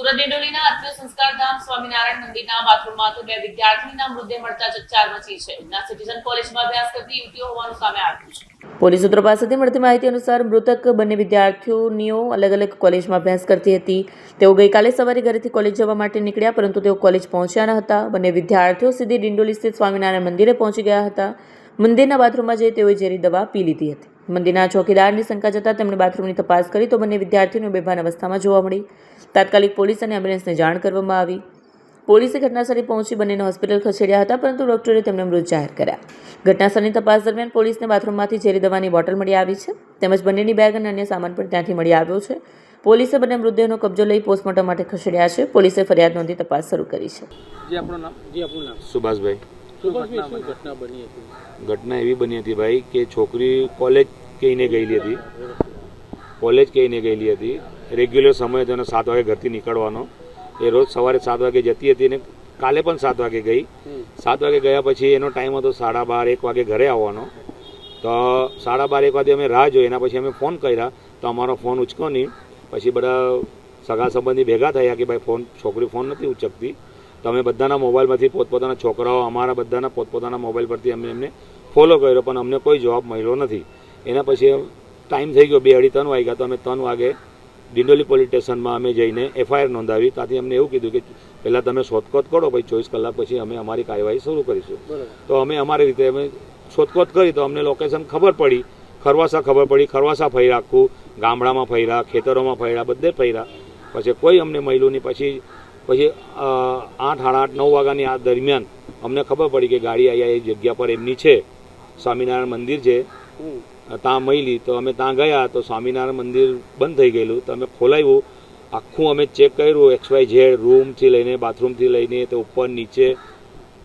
સુરત ડેડોલીના આત્મીય સંસ્કાર ધામ સ્વામિનારાયણ મંદિરના બાથરૂમમાંથી બે વિદ્યાર્થીના મૃતદેહ મળતા ચકચાર મચી છે. ઉધના સિટીઝન કોલેજમાં અભ્યાસ કરતી યુવતીઓ હોવાનું સામે આવ્યું છે. પોલીસ સૂત્રો પાસેથી મળતી માહિતી અનુસાર મૃતક બંને વિદ્યાર્થીનીઓ અલગ અલગ કોલેજમાં અભ્યાસ કરતી હતી. તેઓ ગઈકાલે સવારે ઘરેથી કોલેજ જવા માટે નીકળ્યા, પરંતુ તેઓ કોલેજ પહોંચ્યા ન હતા. બંને વિદ્યાર્થીઓ સીધી ડિંડોલી સ્થિત સ્વામિનારાયણ મંદિરે પહોંચી ગયા હતા. મંદિરના બાથરૂમમાં જઈ તેઓએ ઝેરી દવા પી લીધી હતી. મંદિરના ચોકીદારની શંકા જતાં તેમણે બાથરૂમની તપાસ કરી તો બંને વિદ્યાર્થીઓને બેભાન અવસ્થામાં જોવા મળી. તાત્કાલિક પોલીસ અને એમ્બ્યુલન્સને જાણ કરવામાં આવી. પોલીસે ઘટનાસ્થળે પહોંચી બંનેને હોસ્પિટલ ખસેડ્યા હતા, પરંતુ ડોક્ટરે તેમને મૃત જાહેર કર્યા. ઘટનાસ્થળની તપાસ દરમિયાન પોલીસને બાથરૂમમાંથી ઝેરી દવાની બોટલ મળી આવી છે, તેમજ બંનેની બેગ અને અન્ય સામાન પણ ત્યાંથી મળી આવ્યો છે. પોલીસે બંને મૃતદેહનો કબજો લઈ પોસ્ટમોર્ટમ માટે ખસેડ્યા છે. પોલીસે ફરિયાદ નોંધી તપાસ શરૂ કરી છે. સુભાષભાઈ, ઘટના એવી બની હતી ભાઈ કે છોકરી કોલેજ કહીને ગયેલી હતી. રેગ્યુલર સમય હતો, 7 વાગે ઘરથી નીકળવાનો. એ રોજ સવારે 7 વાગે જતી હતી અને કાલે પણ 7 વાગે ગઈ. 7 વાગે ગયા પછી એનો ટાઈમ હતો 12:30 1 વાગે ઘરે આવવાનો. તો 12:30 1 વાગે અમે રાહ જોઈ. એના પછી અમે ફોન કર્યા તો અમારો ફોન ઉચકો નહીં. પછી બધા સગા સંબંધી ભેગા થયા કે ભાઈ છોકરી ફોન નથી ઉચકતી. તો અમે બધાના મોબાઈલમાંથી પોતપોતાના છોકરાઓ અમારા બધાના પોતપોતાના મોબાઈલ પરથી અમે એમને ફોલો કર્યો, પણ અમને કોઈ જવાબ મળ્યો નથી. એના પછી ટાઈમ થઈ ગયો 2 2:30 3 વાગ્યા. તો અમે 3 વાગે ડિંડોલી પોલીસ સ્ટેશનમાં અમે જઈને FIR નોંધાવી. ત્યાંથી અમને એવું કીધું કે પહેલાં તમે શોધખોળ કરો, પછી 24 કલાક પછી અમે અમારી કાર્યવાહી શરૂ કરીશું. તો અમે અમારી રીતે અમે શોધખોળ કરી. તો અમને લોકેશન ખબર પડી, ખરવાસા ફર્યા, આખું ગામડામાં ફર્યા, ખેતરોમાં ફર્યા, બધે ફર્યા. પછી કોઈ અમને મળ્યું નહીં. પછી 8 8:30 9 વાગ્યાની આ દરમિયાન અમને ખબર પડી કે ગાડી અહીંયા એ જગ્યા પર એમની છે, સ્વામિનારાયણ મંદિર છે, ત્યાં મળી. તો અમે ત્યાં ગયા તો સ્વામિનારાયણ મંદિર બંધ થઈ ગયેલું. તો અમે ખોલાવ્યું, આખું અમે ચેક કર્યું, XYZ રૂમથી લઈને બાથરૂમથી લઈને તો ઉપર નીચે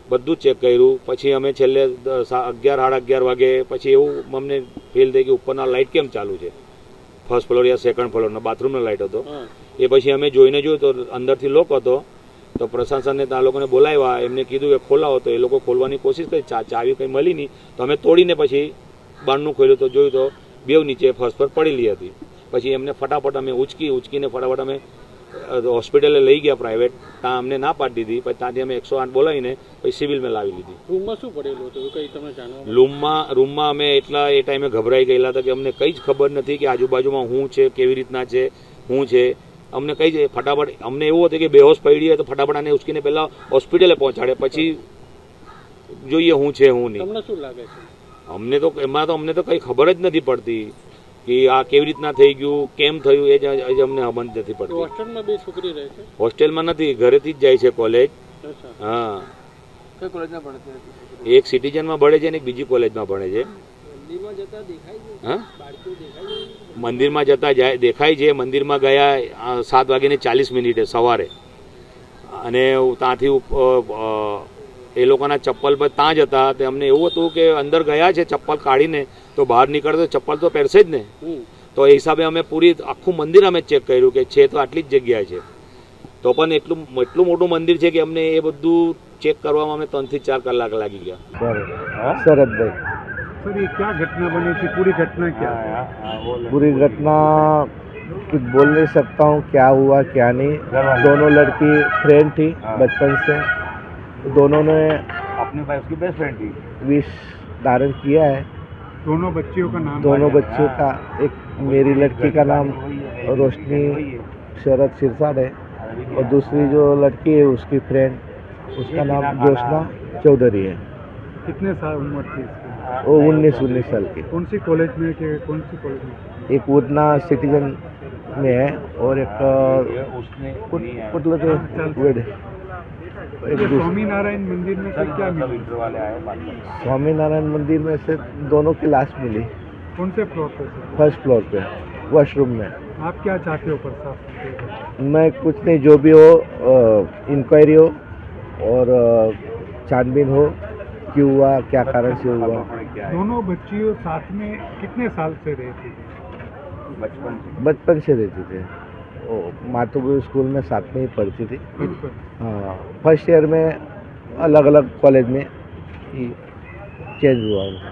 બધું ચેક કર્યું. પછી અમે છેલ્લે 11 11:30 વાગે પછી એવું અમને ફીલ થઈ કે ઉપરના લાઇટ કેમ ચાલુ છે, ફર્સ્ટ ફ્લોર યા સેકન્ડ ફ્લોરનો બાથરૂમનો લાઇટ હતો. એ પછી અમે જોઈને જોયું તો અંદરથી લોક હતો. તો પ્રશાસનને ત્યાં લોકોને બોલાવ્યા, એમને કીધું કે ખોલાવો. તો એ લોકો ખોલવાની કોશિશ કરી, ચાવી કંઈ મળી નહીં. તો અમે તોડીને પછી બારણું ખોલ્યું તો જોયું તો બેવ નીચે ફર્સ્ટ પર પડેલી હતી. પછી એમને ફટાફટ અમે ઉચકીને ફટાફટ અમે હોસ્પિટલે લઈ ગયા પ્રાઇવેટ. ત્યાં અમને ના પાડી દીધી. પછી ત્યાંથી અમે 108 બોલાવીને પછી સિવિલમાં લાવી લીધી. રૂમમાં શું પડેલું હતું કંઈ તમને જાણવા? રૂમમાં અમે એટલા એ ટાઈમે ગભરાઈ ગયેલા હતા કે અમને કંઈ જ ખબર નથી કે આજુબાજુમાં શું છે, કેવી રીતના છે, શું છે. અમને કંઈ જ ફટાફટ અમને એવું હતું કે બેહોશ પડી હોય તો ફટાફટ આને ઉચકીને પહેલાં હોસ્પિટલે પહોંચાડે, પછી જોઈએ શું છે શું નહીં. તમને શું લાગે છે? અમને તો કંઈ ખબર જ નથી પડતી કે આ કેવી રીતના થઈ ગયું, કેમ થયું, એ જ અમને સમજ નથી પડતી. હોસ્ટેલમાં 2 છોકરી રહે છે? હોસ્ટેલમાં નથી, ઘરેથી જ જાય છે કોલેજ. હા. કઈ કોલેજમાં ભણે છે? એક સિટીઝનમાં ભણે છે અને એક બીજી કોલેજમાં ભણે છે. મંદિરમાં જતા દેખાય છે? હા, બાળકો દેખાય છે? મંદિરમાં જતા દેખાય છે. મંદિરમાં ગયા 7:40 સવારે. અને ત્યાંથી એ લોકોના ચપ્પલ પર ત્યાં જ હતા. તે અમને એવું હતું કે અંદર ગયા છે ચપ્પલ કાઢીને, તો બહાર નીકળે તો ચપ્પલ તો પહેરશે જ ને. તો એ હિસાબે અમે આખું મંદિર અમે ચેક કર્યું કે છે તો આટલી જ જગ્યાએ છે. તો પણ એટલું મોટું મંદિર છે કે અમને એ બધું ચેક કરવામાં અમે 3 થી 4 કલાક લાગી ગયા. शरद भाई, सर ये क्या घटना बनी थी? पूरी घटना क्या है? पूरी घटना कुछ बोल नहीं सकता हूँ क्या हुआ क्या नहीं. दोनों लड़की फ्रेंड थी बचपन से. दोनों ने अपने भाई उसकी बेस्ट फ्रेंड थी. विष धारण किया है. दोनों बच्चियों का नाम? दोनों बच्चों का, एक मेरी लड़की का नाम रोशनी शरद सिरसाट है और दूसरी जो लड़की है उसकी फ्रेंड, उसका नाम जोशना चौधरी है. कितने साल उम्र थी इसकी? वो 19 साल की. कौन सी कॉलेज में के कौन सी कॉलेज में? एक उधना सिटीजन में है और एक स्वामीनारायण मंदिर में से क्या मिला? स्वामीनारायण मंदिर में से दोनों की लाश मिली. कौन से फ्लोर पे? फर्स्ट फ्लोर पे वॉशरूम में. आप क्या चाहते हो प्रशासन? मैं कुछ नहीं, जो भी हो इंक्वायरी हो और छानबीन हो, क्यों हुआ, क्या कारण से हुआ. दोनों बच्चियों साथ में कितने साल से रहती थी? बचपन से रहते थे. मातृभूमि स्कूल में साथ में ही पढ़ती थी. हाँ, फर्स्ट ईयर में अलग अलग कॉलेज में चेंज हुआ उनका.